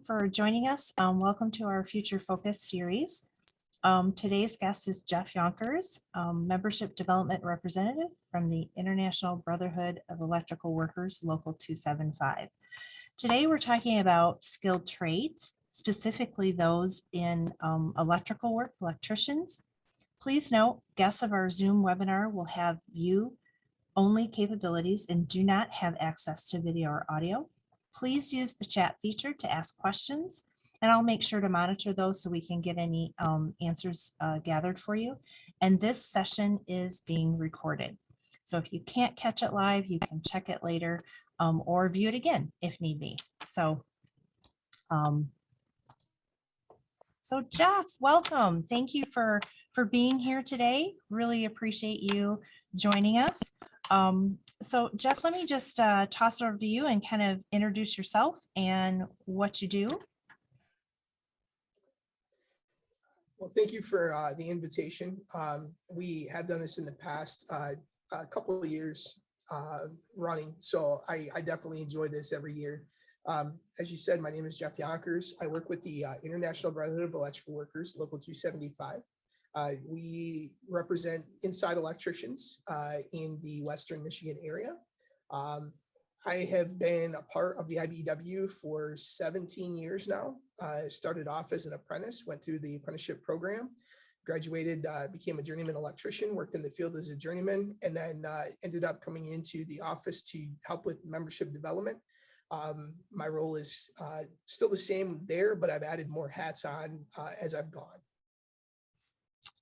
for joining us. Welcome to our Future Focus series. Today's guest is Jeff Yonkers, Membership Development Representative from the International Brotherhood of Electrical Workers, Local 275. Today, we're talking about skilled trades, specifically those in electrical work, electricians. Please note, guests of our Zoom webinar will have view-only capabilities and do not have access to video or audio. Please use the chat feature to ask questions, and I'll make sure to monitor those so we can get any answers gathered for you. And this session is being recorded. So if you can't catch it live, you can check it later or view it again if need be. So Jeff, welcome. Thank you for being here today. Really appreciate you joining us. So Jeff, let me just toss it over to you and kind of introduce yourself and what you do. Well, thank you for the invitation. We have done this in the past a couple of years running, so I definitely enjoy this every year. As you said, my name is Jeff Yonkers. I work with the International Brotherhood of Electrical Workers, Local 275. We represent inside electricians in the Western Michigan area. I have been a part of the IBEW for 17 years now. I started off as an apprentice, went through the apprenticeship program, graduated, became a journeyman electrician, worked in the field as a journeyman, and then ended up coming into the office to help with membership development. My role is still the same there, but I've added more hats on as I've gone.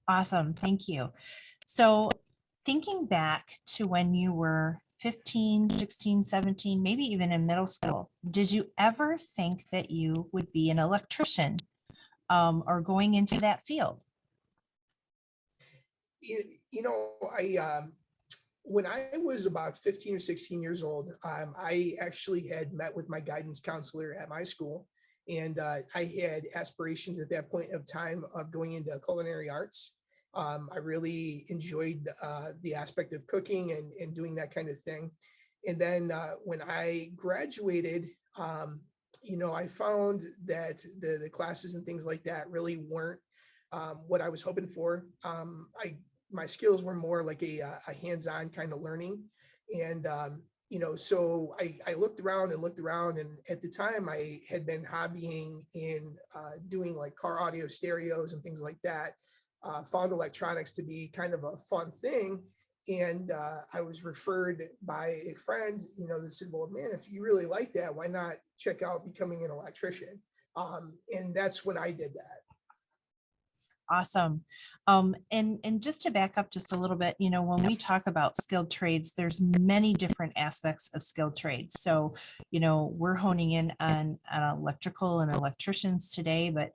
Awesome, thank you. So thinking back to when you were 15, 16, 17, maybe even in middle school, did you ever think that you would be an electrician or going into that field? When I was about 15 or 16 years old, I actually had met with my guidance counselor at my school, and I had aspirations at that point of time of going into culinary arts. I really enjoyed the aspect of cooking and doing that kind of thing. And then when I graduated, I found that the classes and things like that really weren't what I was hoping for. My skills were more like a hands-on kind of learning. And, so I looked around, and at the time I had been hobbying in doing like car audio stereos and things like that. Found electronics to be kind of a fun thing. And I was referred by a friend, that said, well, man, if you really like that, why not check out becoming an electrician? And that's when I did that. Awesome. And just to back up just a little bit, when we talk about skilled trades, there's many different aspects of skilled trades. So, we're honing in on electrical and electricians today, but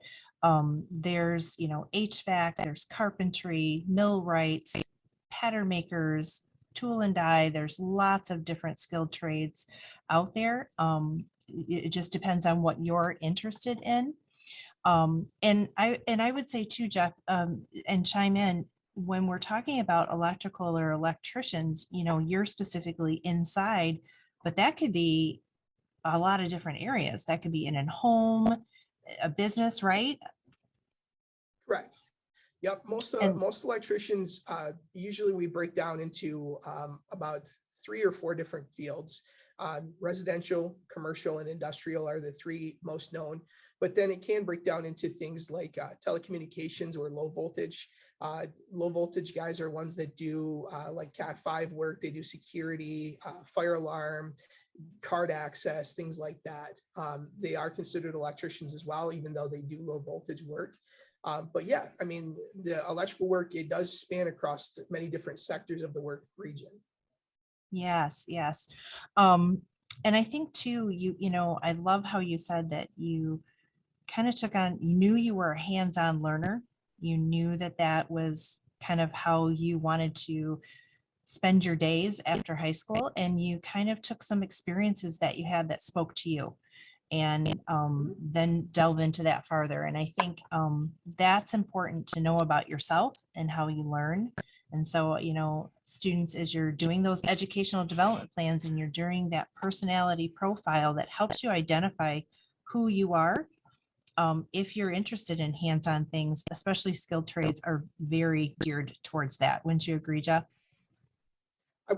there's, HVAC, there's carpentry, millwrights, pattern makers, tool and die. There's lots of different skilled trades out there. It just depends on what you're interested in. And I would say too, Jeff, and chime in, when we're talking about electrical or electricians, you're specifically inside, but that could be a lot of different areas. That could be in a home, a business, right? Correct. Yep. Most electricians, usually we break down into about 3 or 4 different fields. Residential, commercial, and industrial are the 3 most known, but then it can break down into things like telecommunications or low voltage. Low voltage guys are ones that do like Cat 5 work. They do security, fire alarm, card access, things like that. They are considered electricians as well, even though they do low voltage work. But yeah, I mean, the electrical work, it does span across many different sectors of the work region. Yes. And I think too, I love how you said that you kind of you knew you were a hands-on learner. You knew that was kind of how you wanted to spend your days after high school. And you kind of took some experiences that you had that spoke to you, and then delve into that farther. And I think that's important to know about yourself and how you learn. And so, students, as you're doing those educational development plans and you're doing that personality profile that helps you identify who you are, if you're interested in hands-on things, especially skilled trades are very geared towards that. Wouldn't you agree, Jeff? I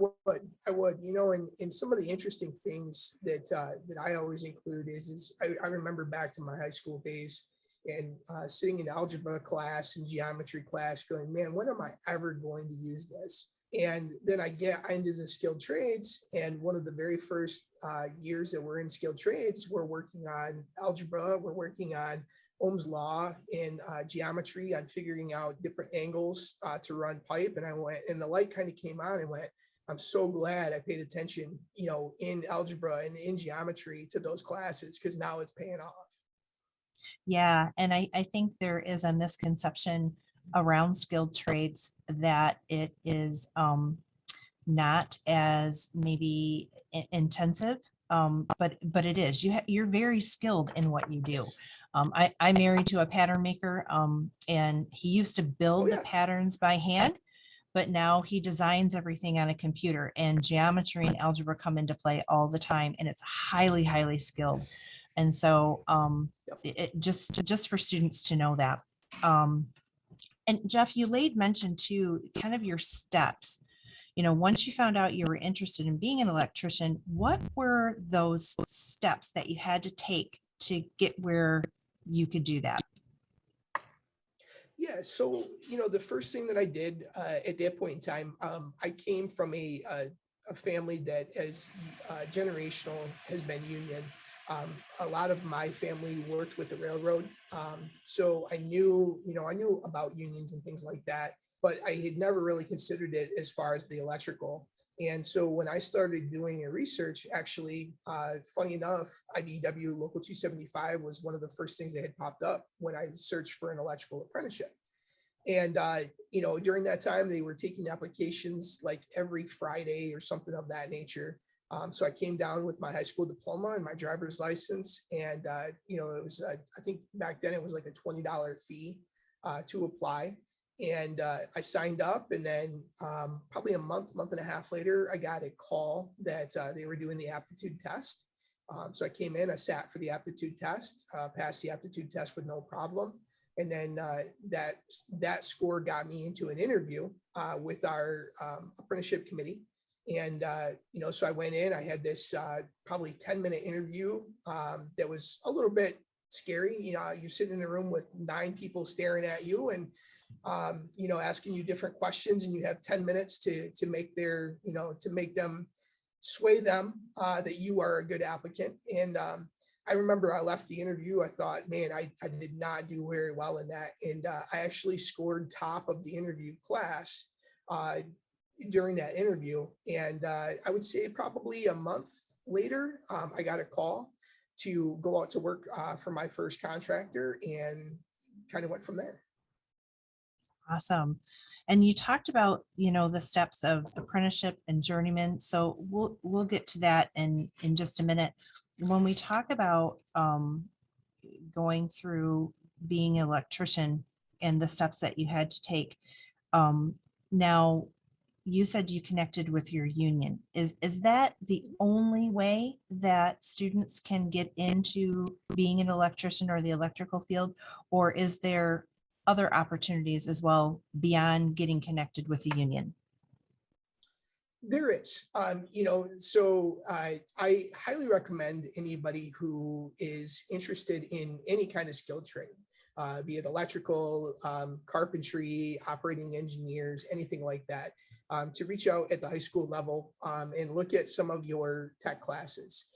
would, and some of the interesting things that I always include is I remember back to my high school days and sitting in algebra class and geometry class going, man, when am I ever going to use this? And then I get into the skilled trades, and one of the very first years that we're in skilled trades, we're working on algebra, we're working on Ohm's law and geometry on figuring out different angles to run pipe. And I went, and the light kind of came on and went, I'm so glad I paid attention, in algebra and in geometry to those classes, because now it's paying off. Yeah, and I think there is a misconception around skilled trades that it is not as maybe intensive, but it is. You're very skilled in what you do. Yes. I married to a pattern maker, and he used to Oh, build the yeah. patterns by hand, but now he designs everything on a computer, and geometry and algebra come into play all the time, and it's highly, highly skilled. Yes. And so Yep. it just for students to know that. Um, and Jeff, you laid mention too, kind of your steps. Once you found out you were interested in being an electrician, what were those steps that you had to take to get where you could do that? Yeah, so the first thing that I did at that point in time, I came from a family that is generational, has been union. A lot of my family worked with the railroad, so I knew about unions and things like that, but I had never really considered it as far as the electrical. And so when I started doing a research, actually, funny enough, IBEW Local 275 was one of the first things that had popped up when I searched for an electrical apprenticeship. And during that time, they were taking applications like every Friday or something of that nature. So I came down with my high school diploma and my driver's license, and it was I think back then it was like a $20 fee to apply. And I signed up, and then probably a month and a half later, I got a call that they were doing the aptitude test. So I came in, I sat for the aptitude test, passed the aptitude test with no problem. And then that score got me into an interview with our apprenticeship committee. And, so I went in, I had this probably 10-minute interview that was a little bit scary. You're sitting in a room with 9 people staring at you and, asking you different questions, and you have 10 minutes to make to make them sway them that you are a good applicant. And I remember I left the interview. I thought, man, I did not do very well in that. And I actually scored top of the interview class during that interview. And I would say probably a month later, I got a call to go out to work for my first contractor, and kind of went from there. Awesome. And you talked about, the steps of apprenticeship and journeyman. So we'll get to that in just a minute. When we talk about going through being an electrician and the steps that you had to take, now you said you connected with your union. Is that the only way that students can get into being an electrician or the electrical field, or is there other opportunities as well beyond getting connected with a union? There is, so I highly recommend anybody who is interested in any kind of skilled trade, be it electrical, carpentry, operating engineers, anything like that, to reach out at the high school level and look at some of your tech classes.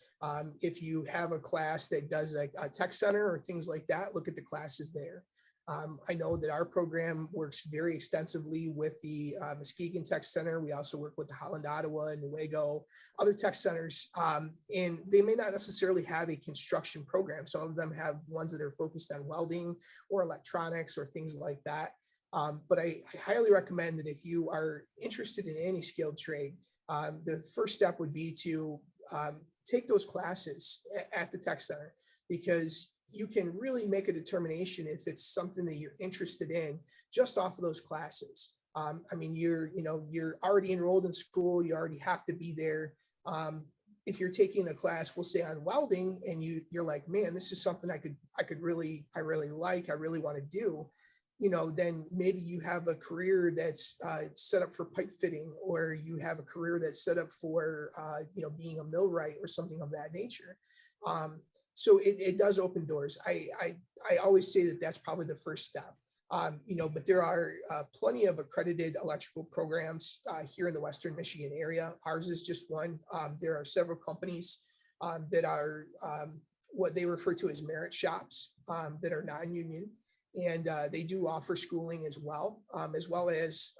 If you have a class that does a tech center or things like that, look at the classes there. I know that our program works very extensively with the Muskegon Tech Center. We also work with the Holland, Ottawa, and Newaygo, other tech centers, and they may not necessarily have a construction program. Some of them have ones that are focused on welding or electronics or things like that. But I highly recommend that if you are interested in any skilled trade, the first step would be to take those classes at the tech center, because you can really make a determination if it's something that you're interested in just off of those classes. I mean, you're already enrolled in school, you already have to be there. if you're taking a class, we'll say on welding, and you're like, man, this is something I really like, I really want to do, then maybe you have a career that's set up for pipe fitting, or you have a career that's set up for, being a millwright or something of that nature. So it does open doors. I always say that that's probably the first step. But there are plenty of accredited electrical programs here in the Western Michigan area. Ours is just one. There are several companies that are what they refer to as merit shops that are non-union, and they do offer schooling as well as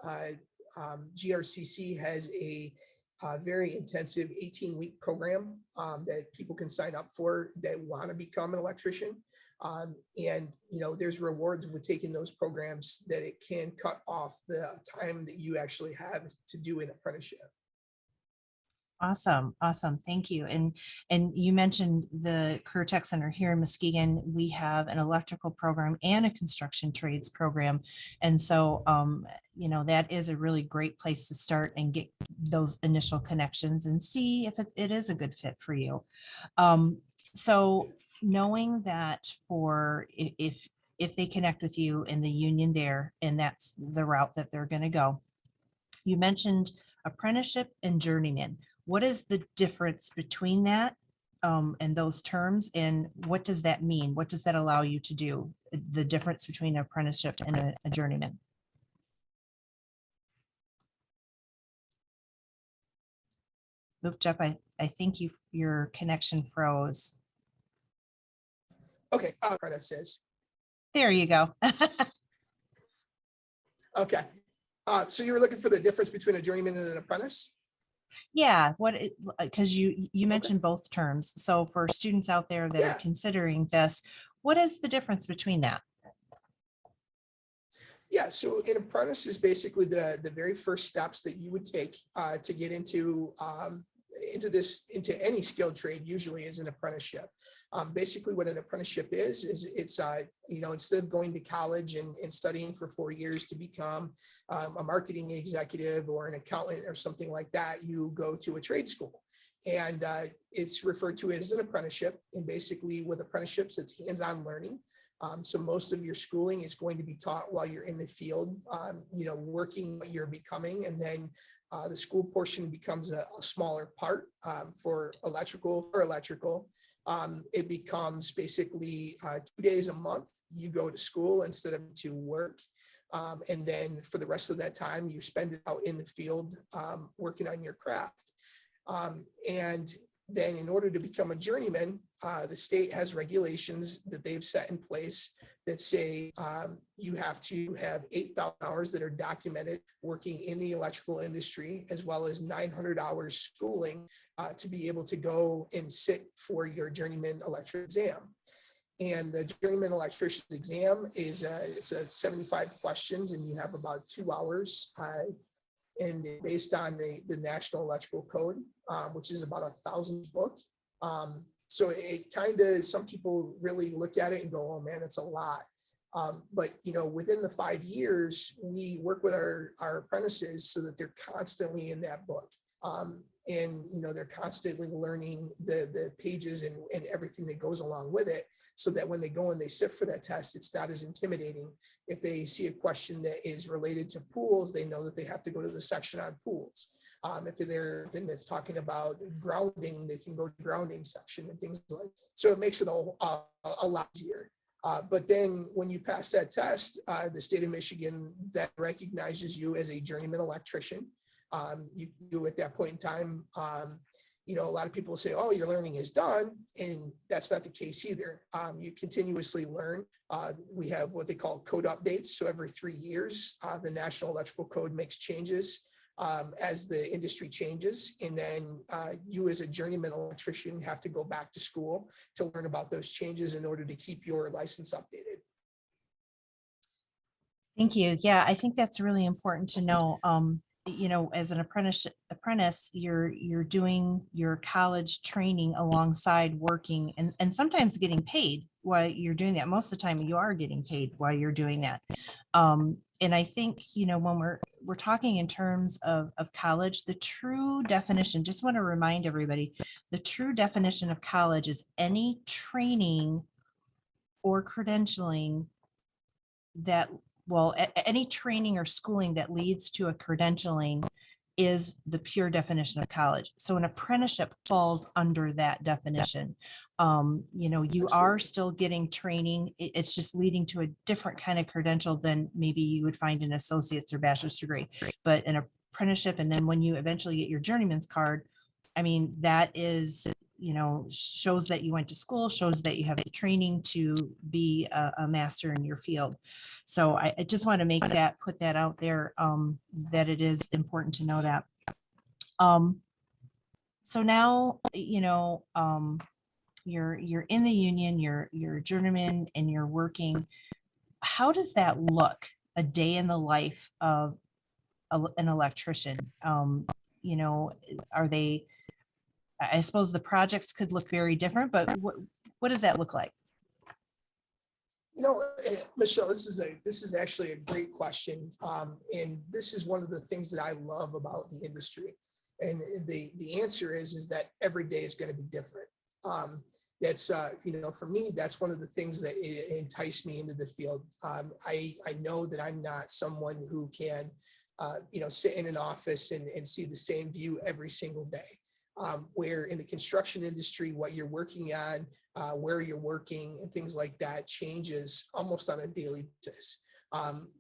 GRCC has a very intensive 18-week program that people can sign up for that want to become an electrician. And there's rewards with taking those programs that it can cut off the time that you actually have to do an apprenticeship. Awesome. Thank you. And you mentioned the Career Tech Center here in Muskegon. We have an electrical program and a construction trades program. And so, that is a really great place to start and get those initial connections and see if it is a good fit for you. So knowing that if they connect with you in the union there, and that's the route that they're going to go, you mentioned apprenticeship and journeyman. What is the difference between that and those terms, and what does that mean? What does that allow you to do? The difference between an apprenticeship and a journeyman? Look, Jeff, I think your connection froze. Okay, apprentices. There you go. Okay, so you were looking for the difference between a journeyman and an apprentice? Yeah, because you mentioned both terms. So for students out there that are considering this, what is the difference between that? Yeah, so an apprentice is basically the very first steps that you would take to get into any skilled trade. Usually is an apprenticeship. Basically what an apprenticeship is it's instead of going to college and studying for 4 years to become a marketing executive or an accountant or something like that, you go to a trade school, and it's referred to as an apprenticeship. And basically with apprenticeships, it's hands-on learning. So most of your schooling is going to be taught while you're in the field, working what you're becoming. And then the school portion becomes a smaller part for electrical. It becomes basically 2 days a month. You go to school instead of to work. And then for the rest of that time, you spend it out in the field working on your craft. And then in order to become a journeyman, the state has regulations that they've set in place that say you have to have 8,000 hours that are documented working in the electrical industry, as well as 900 hours schooling to be able to go and sit for your journeyman electric exam. And the journeyman electrician's exam is it's a 75 questions, and you have about 2 hours. And based on the National Electrical Code, which is about 1,000 book. So it kind of, some people really look at it and go, oh man, it's a lot. But within the 5 years, we work with our apprentices so that they're constantly in that book. And they're constantly learning the pages and everything that goes along with it, so that when they go and they sit for that test, it's not as intimidating. If they see a question that is related to pools, they know that they have to go to the section on pools. If they're then that's talking about grounding, they can go to the grounding section and things like that. So it makes it a lot easier. But then when you pass that test, the state of Michigan that recognizes you as a journeyman electrician. You at that point in time, a lot of people say, oh, your learning is done. And that's not the case either. You continuously learn. We have what they call code updates. So every 3 years, the National Electrical Code makes changes as the industry changes. And then you as a journeyman electrician have to go back to school to learn about those changes in order to keep your license updated. Thank you. Yeah, I think that's really important to know. As an apprentice, you're doing your college training alongside working and sometimes getting paid while you're doing that. Most of the time you are getting paid while you're doing that. And I think, when we're talking in terms of college, the true definition, just want to remind everybody, the true definition of college is any training or credentialing that, well, any training or schooling that leads to a credentialing is the pure definition of college. So an apprenticeship falls under that definition. You are still getting training. It's just leading to a different kind of credential than maybe you would find an associate's or bachelor's degree. But an apprenticeship, and then when you eventually get your journeyman's card, I mean, that is, shows that you went to school, shows that you have the training to be a master in your field. So I just want to put that out there, that it is important to know that. So now, you're in the union, you're a journeyman, and you're working. How does that look, a day in the life of an electrician? Are they, I suppose the projects could look very different, but what does that look like? Michelle, this is actually a great question. And this is one of the things that I love about the industry. And the answer is that every day is going to be different. That's, for me, that's one of the things that enticed me into the field. I know that I'm not someone who can, sit in an office and see the same view every single day. Where in the construction industry, what you're working on, where you're working and things like that changes almost on a daily basis.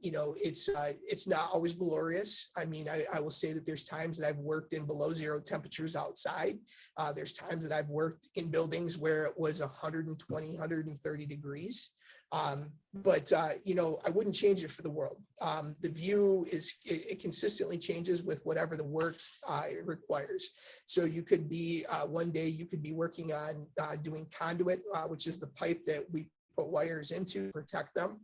It's not always glorious. I mean, I will say that there's times that I've worked in below zero temperatures outside. There's times that I've worked in buildings where it was 120, 130 degrees. But I wouldn't change it for the world. The view it consistently changes with whatever the work requires. So you could be one day you could be working on doing conduit, which is the pipe that we put wires into to protect them.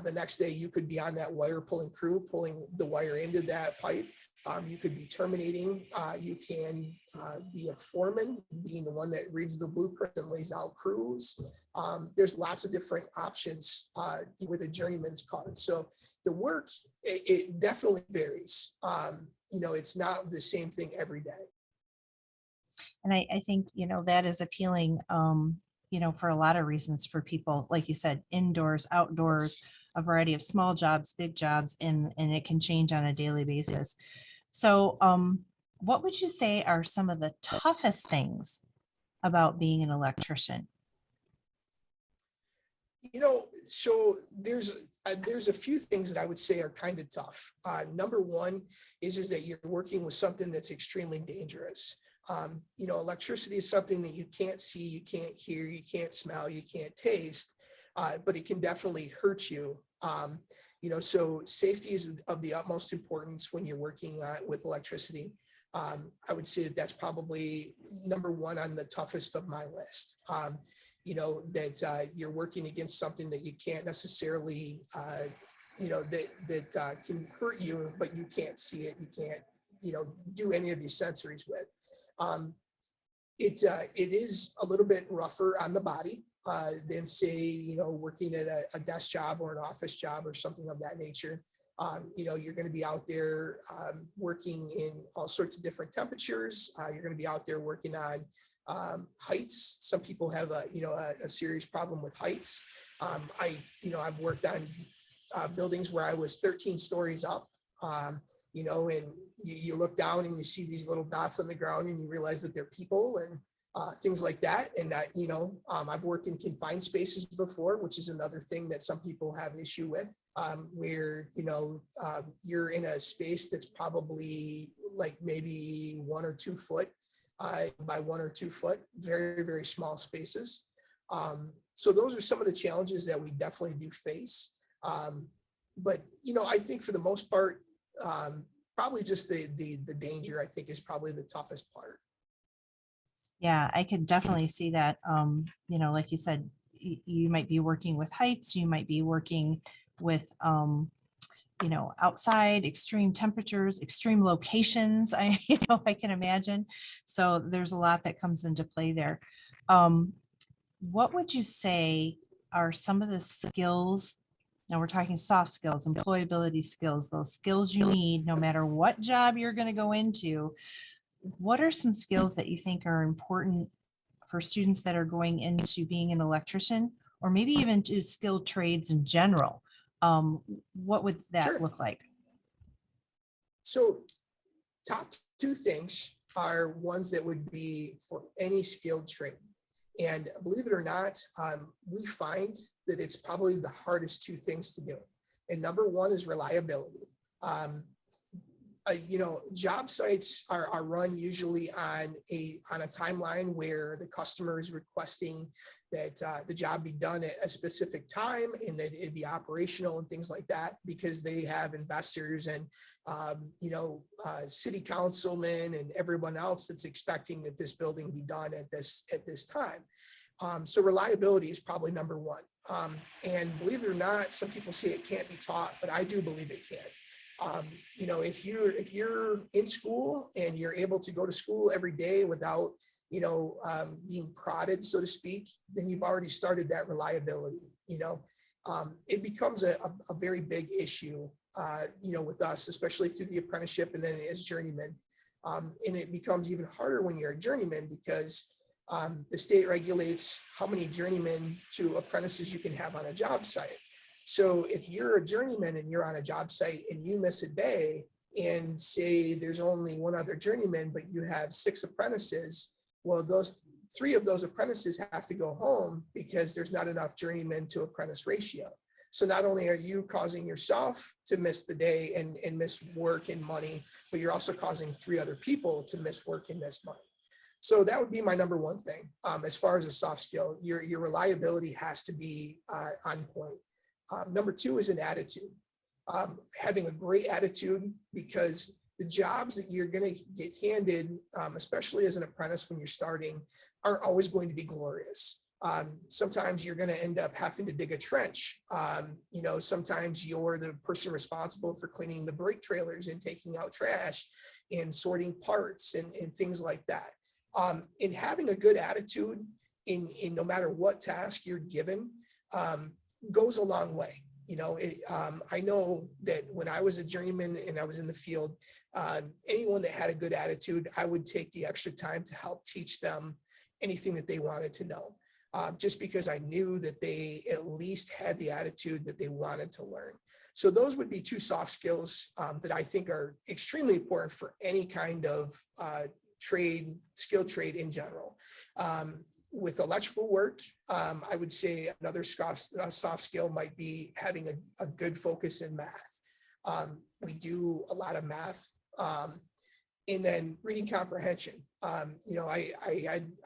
The next day you could be on that wire pulling crew, pulling the wire into that pipe. You could be terminating. You can be a foreman, being the one that reads the blueprint and lays out crews. There's lots of different options with a journeyman's card. So the work, it definitely varies. It's not the same thing every day. And I think, that is appealing, for a lot of reasons for people, like you said, indoors, outdoors, a variety of small jobs, big jobs, and it can change on a daily basis. So what would you say are some of the toughest things about being an electrician? So there's a few things that I would say are kind of tough. Number one is that you're working with something that's extremely dangerous. Electricity is something that you can't see, you can't hear, you can't smell, you can't taste, but it can definitely hurt you. So safety is of the utmost importance when you're working with electricity. I would say that's probably number one on the toughest of my list. That you're working against something that you can't necessarily, that can hurt you, but you can't see it. You can't, do any of these sensories with. It is a little bit rougher on the body than say, working at a desk job or an office job or something of that nature. You're going to be out there working in all sorts of different temperatures. You're going to be out there working on heights. Some people have a serious problem with heights. I've worked on buildings where I was 13 stories up, and you look down and you see these little dots on the ground and you realize that they're people and things like that. And I've worked in confined spaces before, which is another thing that some people have an issue with, where, you're in a space that's probably like maybe 1 or 2 foot by 1 or 2 foot, very, very small spaces. So those are some of the challenges that we definitely do face. But, I think for the most part, probably just the danger, I think, is probably the toughest part. Yeah, I could definitely see that. Like you said, you might be working with heights, you might be working with, outside, extreme temperatures, extreme locations. I can imagine. So there's a lot that comes into play there. What would you say are some of the skills Now we're talking soft skills, employability skills, those skills you need no matter what job you're going to go into. What are some skills that you think are important for students that are going into being an electrician or maybe even to skilled trades in general? What would that Sure. look like? So top two things are ones that would be for any skilled trade. And believe it or not, we find that it's probably the hardest two things to do. And number one is reliability. Job sites are run usually on a timeline where the customer is requesting that the job be done at a specific time and that it be operational and things like that, because they have investors and city councilmen and everyone else that's expecting that this building be done at this time. So reliability is probably number one. And believe it or not, some people say it can't be taught, but I do believe it can. If you're in school and you're able to go to school every day without, being prodded, so to speak, then you've already started that reliability. It becomes a very big issue, with us, especially through the apprenticeship and then as journeyman. And it becomes even harder when you're a journeyman because the state regulates how many journeymen to apprentices you can have on a job site. So if you're a journeyman and you're on a job site and you miss a day and say there's only one other journeyman, but you have 6 apprentices, well, those 3 of those apprentices have to go home because there's not enough journeyman to apprentice ratio. So not only are you causing yourself to miss the day and miss work and money, but you're also causing 3 other people to miss work and miss money. So that would be my number one thing. As far as a soft skill, your reliability has to be on point. Number 2 is an attitude. Having a great attitude, because the jobs that you're going to get handed, especially as an apprentice when you're starting, aren't always going to be glorious. Sometimes you're going to end up having to dig a trench. Sometimes you're the person responsible for cleaning the brake trailers and taking out trash and sorting parts and things like that. And having a good attitude in no matter what task you're given, goes a long way. I know that when I was a journeyman and I was in the field, anyone that had a good attitude, I would take the extra time to help teach them anything that they wanted to know, just because I knew that they at least had the attitude that they wanted to learn. So those would be 2 soft skills that I think are extremely important for any kind of skilled trade in general. With electrical work, I would say another soft skill might be having a good focus in math. We do a lot of math, and then reading comprehension. I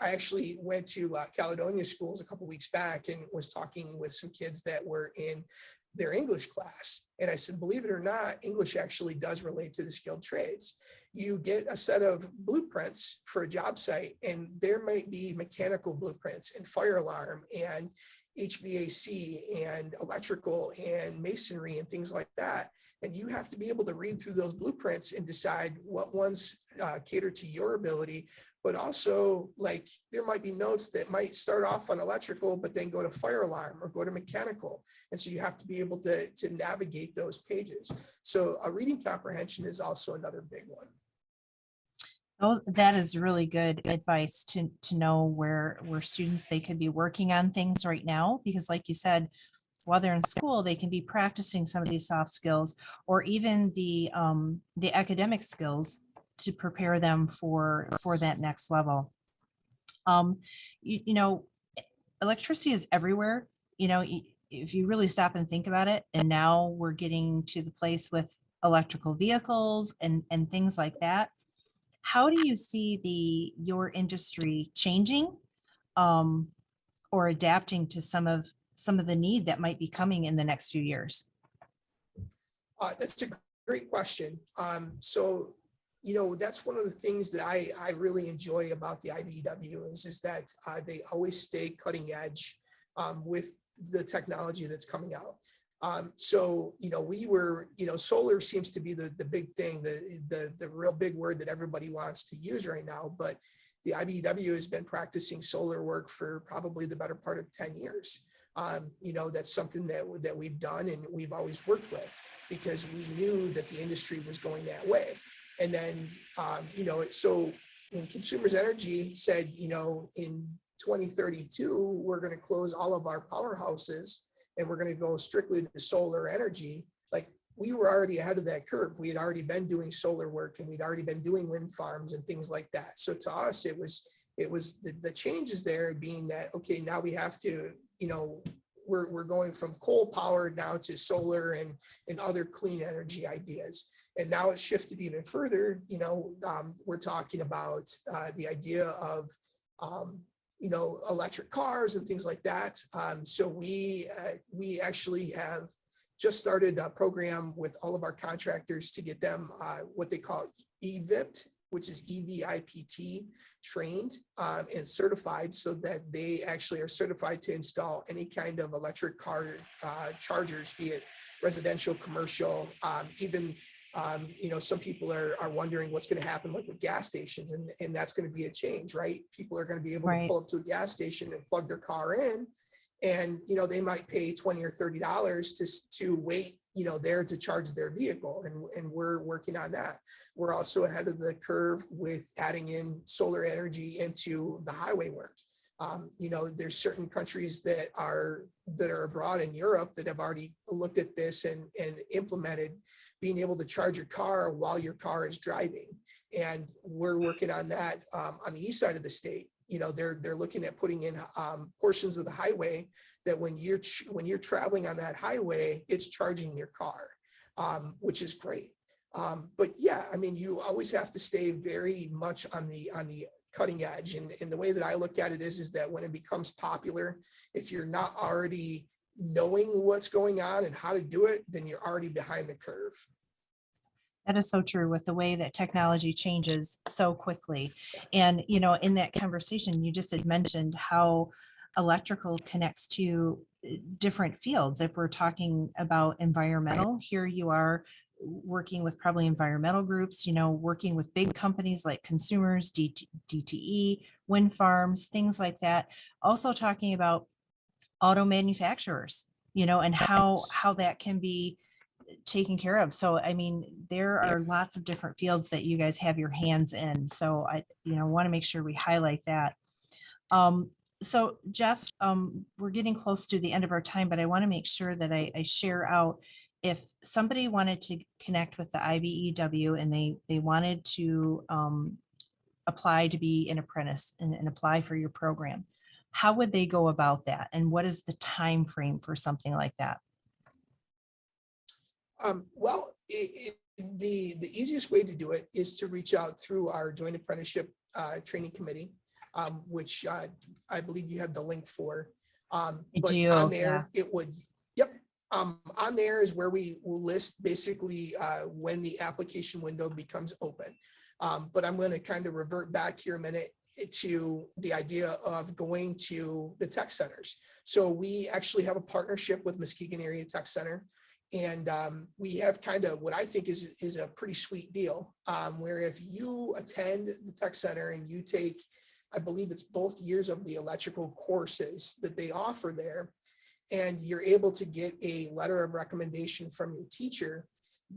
actually went to Caledonia schools a couple weeks back and was talking with some kids that were in their English class. And I said, believe it or not, English actually does relate to the skilled trades. You get a set of blueprints for a job site, and there might be mechanical blueprints and fire alarm and HVAC and electrical and masonry and things like that. And you have to be able to read through those blueprints and decide what ones cater to your ability. But also, like, there might be notes that might start off on electrical, but then go to fire alarm or go to mechanical. And so you have to be able to navigate those pages. So a reading comprehension is also another big one. Oh, that is really good advice to know where students, they could be working on things right now, because like you said, while they're in school, they can be practicing some of these soft skills or even the academic skills to prepare them for that next level. Electricity is everywhere, if you really stop and think about it. And now we're getting to the place with electrical vehicles and things like that. How do you see your industry changing or adapting to some of the need that might be coming in the next few years? That's a great question. So that's one of the things that I really enjoy about the IBEW is that they always stay cutting edge with the technology that's coming out. Solar seems to be the big thing, the real big word that everybody wants to use right now. But the IBEW has been practicing solar work for probably the better part of 10 years. that's something that we've done and we've always worked with, because we knew that the industry was going that way. And then, so when Consumers Energy said, in 2032, we're going to close all of our powerhouses and we're going to go strictly to solar energy, like, we were already ahead of that curve. We had already been doing solar work and we'd already been doing wind farms and things like that. So to us, it was the changes there being that, okay, now we have to, we're going from coal powered now to solar and other clean energy ideas. And now it's shifted even further. We're talking about the idea of, electric cars and things like that. So we actually have just started a program with all of our contractors to get them what they call EVIPT, which is EVIPT trained and certified, so that they actually are certified to install any kind of electric car chargers, be it residential, commercial, even some people are wondering what's going to happen like with gas stations, and that's going to be a change, right? People are going to be able to pull up to a gas station and plug their car in, and they might pay $20 or $30 to wait there to charge their vehicle, and we're working on that. We're also ahead of the curve with adding in solar energy into the highway work. There's certain countries that are abroad in Europe that have already looked at this and implemented being able to charge your car while your car is driving. And we're working on that on the east side of the state. They're looking at putting in portions of the highway that when you're traveling on that highway, it's charging your car, which is great. But yeah, I mean, you always have to stay very much on the cutting edge. And the way that I look at it is that when it becomes popular, if you're not already knowing what's going on and how to do it, then you're already behind the curve. That is so true with the way that technology changes so quickly. And, in that conversation, you just had mentioned how electrical connects to different fields. If we're talking about environmental, here you are working with probably environmental groups, working with big companies like consumers, DTE, wind farms, things like that. Also talking about auto manufacturers, and how that can be taken care of. So, I mean, there are lots of different fields that you guys have your hands in. So I, want to make sure we highlight that. So Jeff, we're getting close to the end of our time, but I want to make sure that I share out, if somebody wanted to connect with the IBEW and they wanted to apply to be an apprentice and apply for your program, how would they go about that? And what is the time frame for something like that? Well, the easiest way to do it is to reach out through our Joint Apprenticeship Training Committee, which I believe you have the link for. But on there, it would, yep. On there is where we will list basically when the application window becomes open. But I'm going to kind of revert back here a minute to the idea of going to the tech centers. So we actually have a partnership with Muskegon Area Tech Center. And we have kind of what I think is a pretty sweet deal, where if you attend the tech center and you take, I believe it's both years of the electrical courses that they offer there, and you're able to get a letter of recommendation from your teacher,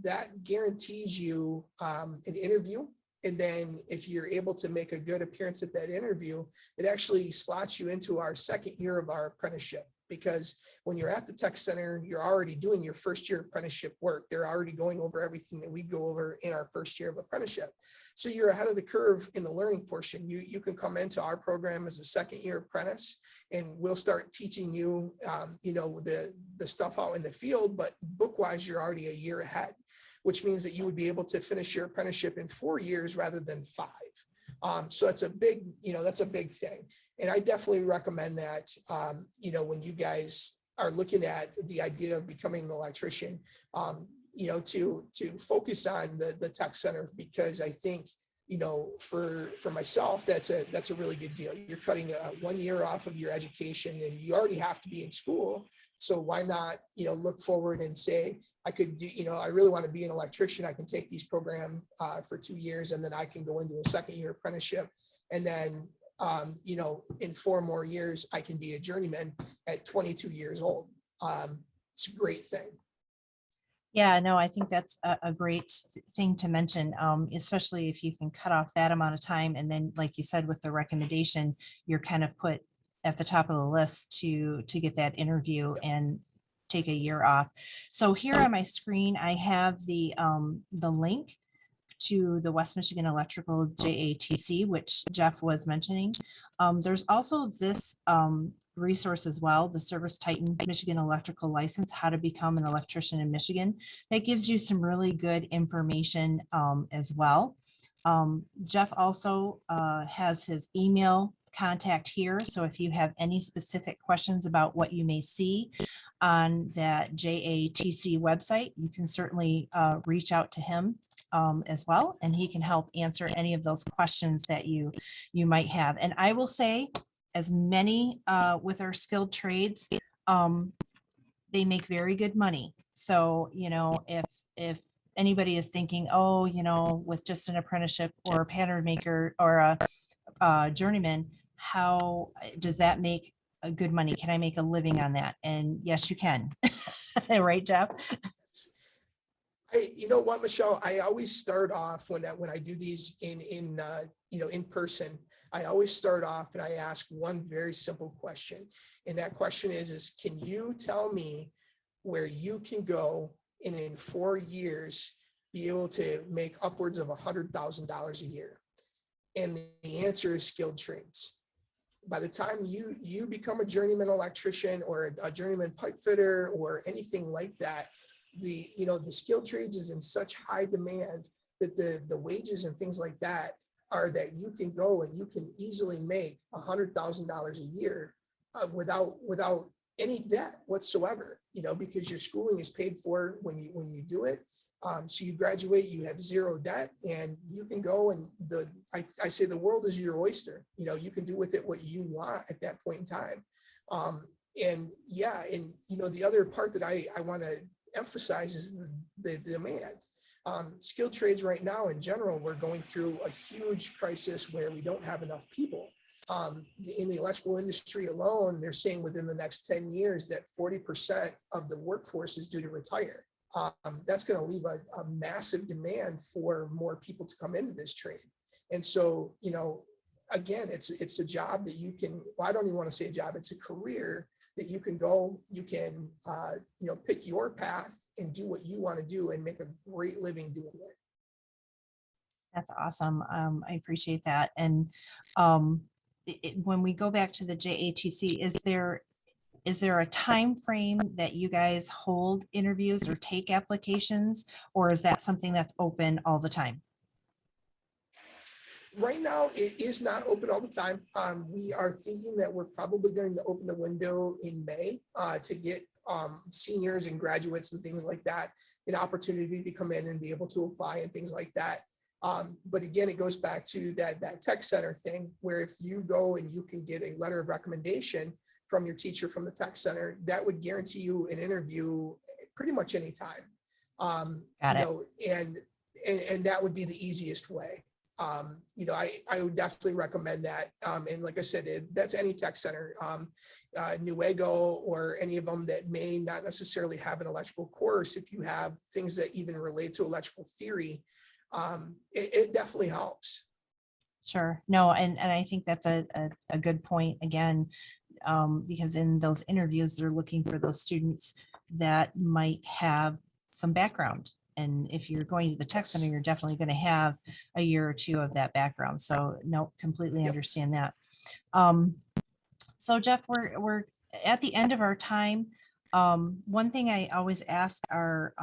that guarantees you an interview. And then if you're able to make a good appearance at that interview, it actually slots you into our second year of our apprenticeship. Because when you're at the tech center, you're already doing your first year apprenticeship work. They're already going over everything that we go over in our first year of apprenticeship. So you're ahead of the curve in the learning portion. You can come into our program as a second year apprentice, and we'll start teaching you, the stuff out in the field, but book-wise, you're already a year ahead, which means that you would be able to finish your apprenticeship in 4 years rather than 5. So that's a big thing. And I definitely recommend that, when you guys are looking at the idea of becoming an electrician, to focus on the tech center, because I think, for myself, that's a really good deal. You're cutting 1 year off of your education, and you already have to be in school. So why not, look forward and say, I could do, I really want to be an electrician. I can take these programs for 2 years, and then I can go into a second year apprenticeship, and then in 4 more years, I can be a journeyman at 22 years old. It's a great thing. Yeah, no, I think that's a great thing to mention, especially if you can cut off that amount of time. And then, like you said, with the recommendation, you're kind of put at the top of the list to get that interview and take a year off. So here on my screen, I have the link to the West Michigan Electrical JATC, which Jeff was mentioning. There's also this resource as well, the Service Titan Michigan Electrical License, How to Become an Electrician in Michigan. That gives you some really good information as well. Jeff also has his email contact here. So if you have any specific questions about what you may see on that JATC website, you can certainly reach out to him as well, and he can help answer any of those questions that you might have. And I will say, as many with our skilled trades, they make very good money. So, if anybody is thinking, oh, with just an apprenticeship or a pattern maker or a journeyman, how does that make a good money? Can I make a living on that? And yes, you can. Right, Jeff? You know what, Michelle, I always start off when I do these in person, I always start off and I ask one very simple question. And that question is can you tell me where you can go and in 4 years be able to make upwards of $100,000 a year? And the answer is skilled trades. By the time you become a journeyman electrician or a journeyman pipe fitter or anything like that, the skilled trades is in such high demand that the wages and things like that are that you can go and you can easily make $100,000 a year without any debt whatsoever, because your schooling is paid for when you do it. So you graduate, you have zero debt, and you can go and I say the world is your oyster. You can do with it what you want at that point in time. And the other part that I want to emphasize is the demand. Skilled trades right now in general, we're going through a huge crisis where we don't have enough people. In the electrical industry alone, they're saying within the next 10 years that 40% of the workforce is due to retire. That's going to leave a massive demand for more people to come into this trade. And so, again, it's a job that you can, well, I don't even want to say a job, it's a career that you can go, you can, pick your path and do what you want to do and make a great living doing it. That's awesome. I appreciate that. And when we go back to the JATC, is there a time frame that you guys hold interviews or take applications, or is that something that's open all the time? Right now, it is not open all the time. We are thinking that we're probably going to open the window in May to get seniors and graduates and things like that an opportunity to come in and be able to apply and things like that. But again, it goes back to that tech center thing, where if you go and you can get a letter of recommendation from your teacher from the tech center, that would guarantee you an interview pretty much any time. And that would be the easiest way. I would definitely recommend that. And like I said, that's any tech center, Newego or any of them that may not necessarily have an electrical course. If you have things that even relate to electrical theory, it definitely helps. Sure. No, and I think that's a good point again, because in those interviews, they're looking for those students that might have some background. And if you're going to the tech center, you're definitely going to have a year or two of that background. So no, completely understand that. So Jeff, we're at the end of our time. One thing I always ask our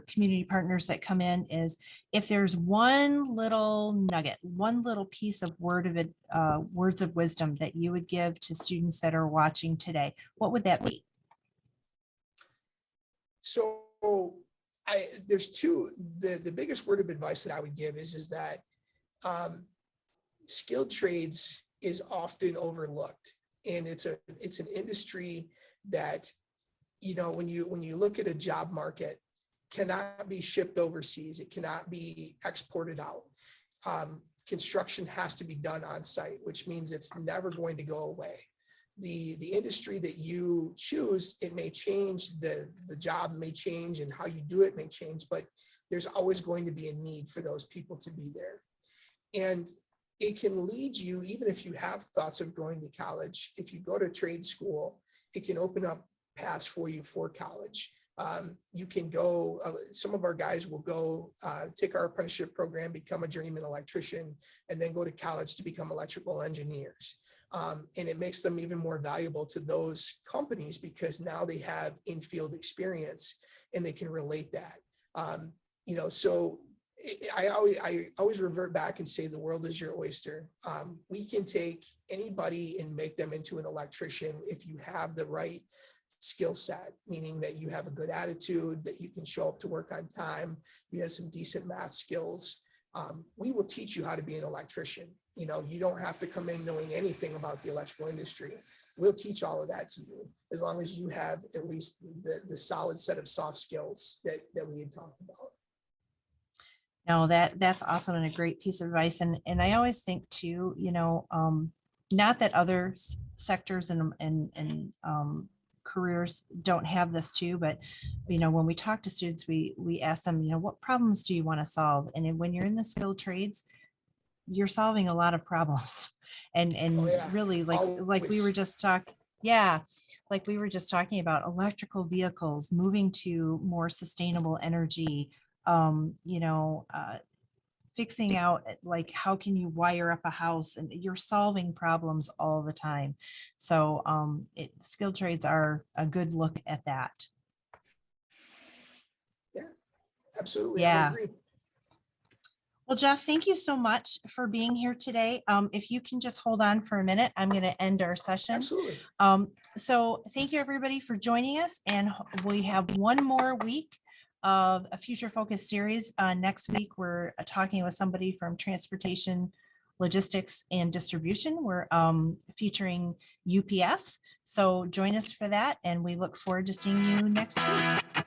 community partners that come in is if there's one little nugget, one little piece of words of wisdom that you would give to students that are watching today, what would that be? So there's two. The biggest word of advice that I would give is that skilled trades is often overlooked, and it's an industry that, when you look at a job market, cannot be shipped overseas. It cannot be exported out. construction has to be done on site, which means it's never going to go away. The industry that you choose, it may change, the job may change, and how you do it may change, but there's always going to be a need for those people to be there. And it can lead you, even if you have thoughts of going to college, if you go to trade school, it can open up paths for you for college. You can go, some of our guys will go take our apprenticeship program, become a journeyman electrician, and then go to college to become electrical engineers. And it makes them even more valuable to those companies because now they have in-field experience and they can relate that. So I always revert back and say the world is your oyster. We can take anybody and make them into an electrician if you have the right skill set, meaning that you have a good attitude, that you can show up to work on time, you have some decent math skills. We will teach you how to be an electrician. You don't have to come in knowing anything about the electrical industry. We'll teach all of that to you as long as you have at least the solid set of soft skills that we had talked about. No, that's awesome and a great piece of advice. And I always think too, not that other sectors and careers don't have this too, but when we talk to students, we ask them, what problems do you want to solve? And then when you're in the skilled trades, you're solving a lot of problems. And really like we were just talking, like we were just talking about electrical vehicles, moving to more sustainable energy, fixing out like how can you wire up a house, and you're solving problems all the time. So skilled trades are a good look at that. Yeah, absolutely. Yeah. I agree. Well, Jeff, thank you so much for being here today. If you can just hold on for a minute, I'm going to end our session. Absolutely. So thank you everybody for joining us, and we have one more week of a future focus series. Next week, we're talking with somebody from transportation, logistics, and distribution. We're featuring UPS. So join us for that, and we look forward to seeing you next week.